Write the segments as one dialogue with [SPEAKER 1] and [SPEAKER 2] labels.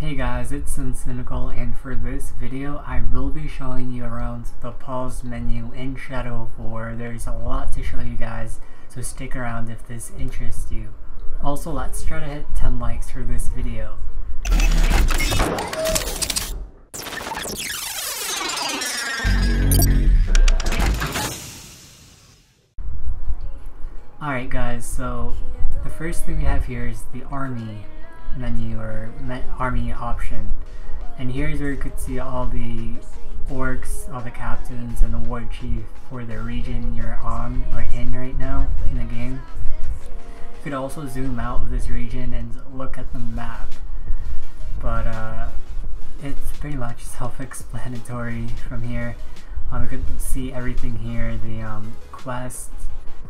[SPEAKER 1] Hey guys, it's Cynical, and for this video I will be showing you around the pause menu in Shadow of War. There's a lot to show you guys, so stick around if this interests you. Also, let's try to hit 10 likes for this video. Alright guys, so the first thing we have here is the army menu or army option, and here's where you could see all the orcs, all the captains, and the war chief for the region you're on or in right now in the game. You could also zoom out of this region and look at the map, but it's pretty much self-explanatory from here. You could see everything here, the quests.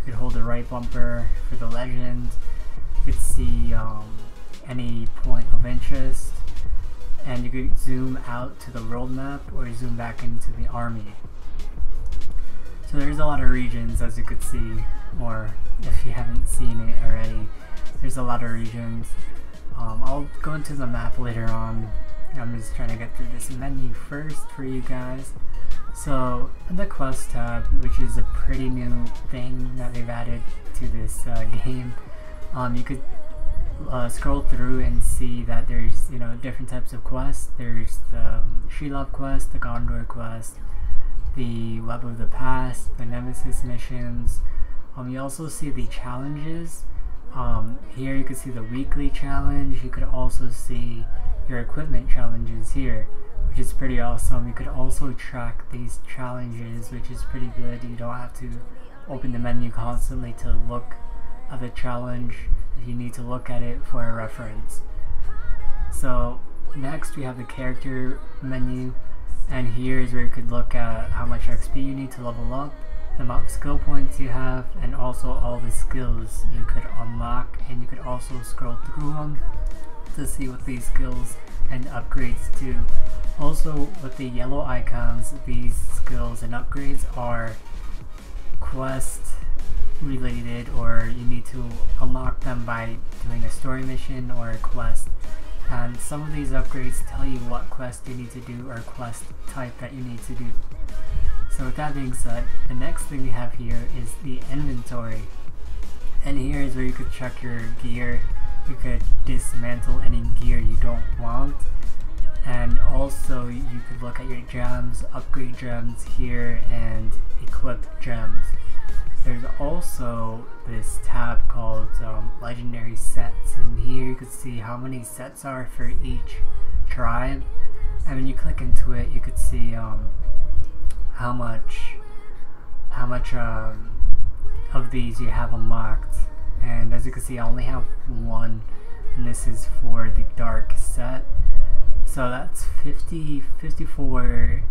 [SPEAKER 1] You could hold the right bumper for the legend. You could see any point of interest, and you could zoom out to the world map or zoom back into the army. So there's a lot of regions, as you could see, or if you haven't seen it already, there's a lot of regions. I'll go into the map later on. I'm just trying to get through this menu first for you guys. So in the quest tab, which is a pretty new thing that they've added to this game, you could scroll through and see that there's different types of quests. There's the Shelob quest, the Gondor quest, the Web of the Past, the Nemesis missions. You also see the challenges. Here you could see the weekly challenge. You could also see your equipment challenges here, which is pretty awesome. You could also track these challenges, which is pretty good. You don't have to open the menu constantly to look at the challenge if you need to look at it for a reference. So next we have the character menu, and here is where you could look at how much XP you need to level up, the amount of skill points you have, and also all the skills you could unlock. And you could also scroll through them to see what these skills and upgrades do. Also, with the yellow icons, these skills and upgrades are quest related, or you need to unlock them by doing a story mission or a quest. And some of these upgrades tell you what quest you need to do or quest type that you need to do. So with that being said, the next thing we have here is the inventory, and here is where you could check your gear. You could dismantle any gear you don't want, and also you could look at your gems, upgrade gems here, and equip gems. There's also this tab called legendary sets, and here you can see how many sets are for each tribe, and when you click into it you could see how much of these you have unlocked. And as you can see, I only have one, and this is for the dark set. So that's 54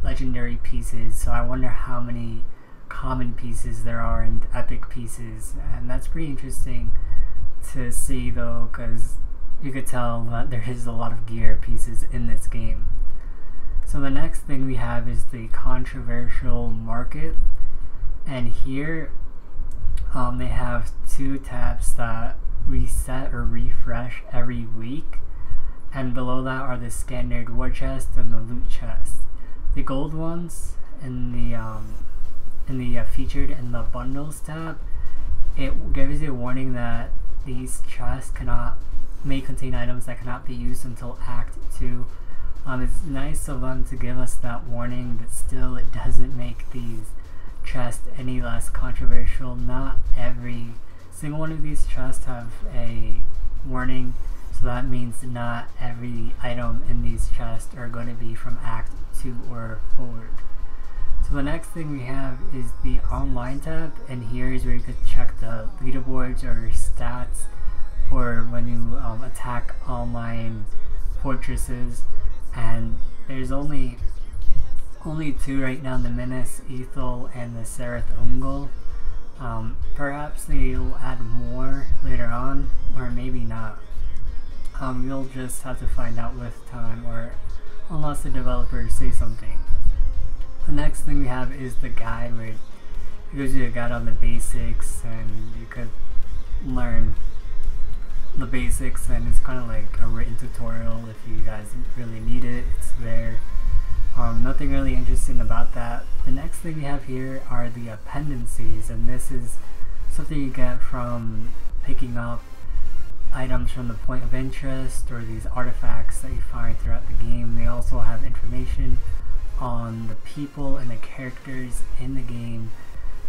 [SPEAKER 1] legendary pieces. So I wonder how many common pieces there are and epic pieces, and that's pretty interesting to see though, because you could tell that there is a lot of gear pieces in this game. So the next thing we have is the controversial market, and here they have two tabs that reset or refresh every week, and below that are the standard war chest and the loot chest. The gold ones in the featured in the bundles tab, it gives you a warning that these chests may contain items that cannot be used until Act 2. It's nice of them to give us that warning, but still it doesn't make these chests any less controversial. Not every single one of these chests have a warning, so that means not every item in these chests are going to be from Act 2 or forward. So the next thing we have is the online tab, and here is where you could check the leaderboards or stats for when you attack online fortresses. And there's only two right now, the Minas Ethel and the Sereth Ungol. Perhaps they'll add more later on, or maybe not. You'll just have to find out with time, or unless the developers say something. The next thing we have is the guide, where it gives you a guide on the basics, and you could learn the basics, and it's kind of like a written tutorial if you guys really need it. It's there. Nothing really interesting about that. The next thing we have here are the appendices, and this is something you get from picking up items from the point of interest or these artifacts that you find throughout the game. They also have information on the people and the characters in the game,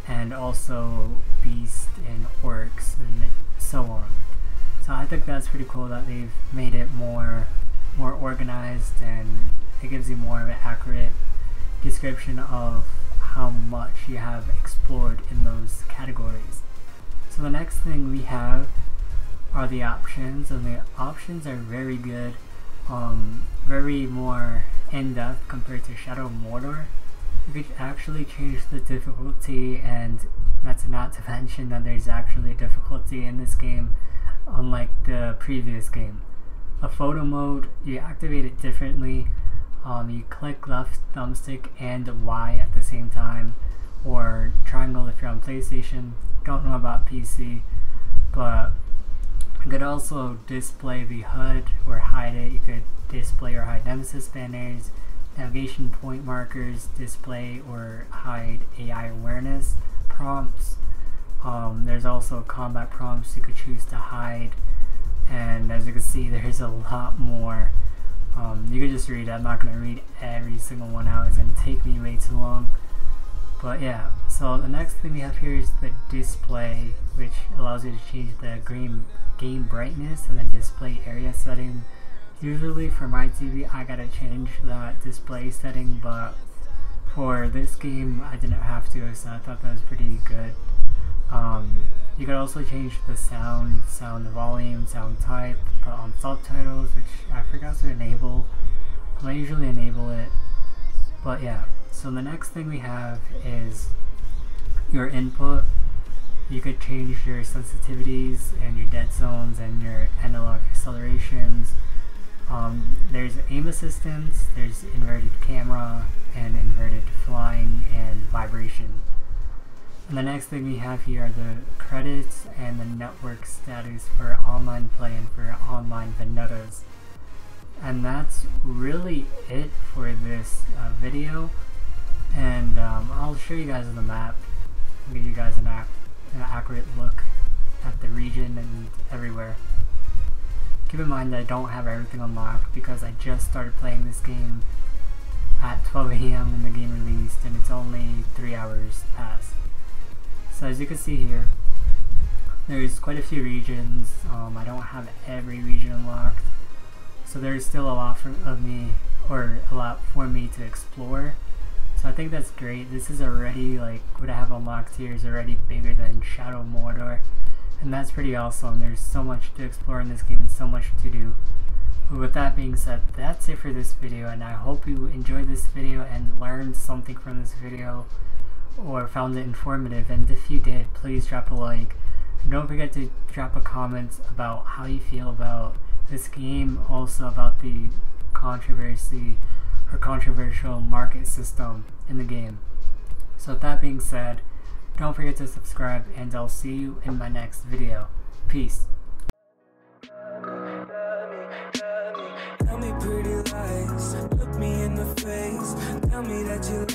[SPEAKER 1] and also beasts and orcs and so on. So I think that's pretty cool that they've made it more organized, and it gives you more of an accurate description of how much you have explored in those categories. So the next thing we have are the options, and the options are very good, very more in-depth compared to Shadow of Mordor. You could actually change the difficulty, and that's not to mention that there's actually a difficulty in this game, unlike the previous game. A photo mode, you activate it differently. You click left thumbstick and Y at the same time, or triangle if you're on PlayStation. Don't know about PC, but you could also display the HUD or hide it. You could display or hide nemesis banners, navigation point markers, display or hide AI awareness prompts. There's also combat prompts you could choose to hide, and as you can see, there's a lot more. You could just read it. I'm not going to read every single one out. It's going to take me way too long. But yeah, so the next thing we have here is the display, which allows you to change the game brightness and then display area setting. Usually for my TV, I gotta change that display setting, but for this game, I didn't have to, so I thought that was pretty good. You could also change the sound volume, sound type, put on subtitles, which I forgot to enable. I usually enable it, but yeah. So the next thing we have is your input. You could change your sensitivities and your dead zones and your analog accelerations. There's aim assistance, there's inverted camera, and inverted flying and vibration. And the next thing we have here are the credits and the network status for online play and for online vendettas. And that's really it for this video. And I'll show you guys the map, give you guys an accurate look at the region and everywhere. Keep in mind that I don't have everything unlocked because I just started playing this game at 12 AM when the game released, and it's only 3 hours past. So as you can see here, there's quite a few regions. I don't have every region unlocked, so there's still a lot for me to explore. So I think that's great. This is already, like, what I have unlocked here is already bigger than Shadow of Mordor, and that's pretty awesome. There's so much to explore in this game and so much to do. But with that being said, that's it for this video, and I hope you enjoyed this video and learned something from this video or found it informative. And if you did, please drop a like, and don't forget to drop a comment about how you feel about this game, also about the controversy or controversial market system in the game. So with that being said, don't forget to subscribe, and I'll see you in my next video. Peace.
[SPEAKER 2] Tell me pretty lies, look me in the face, tell me that you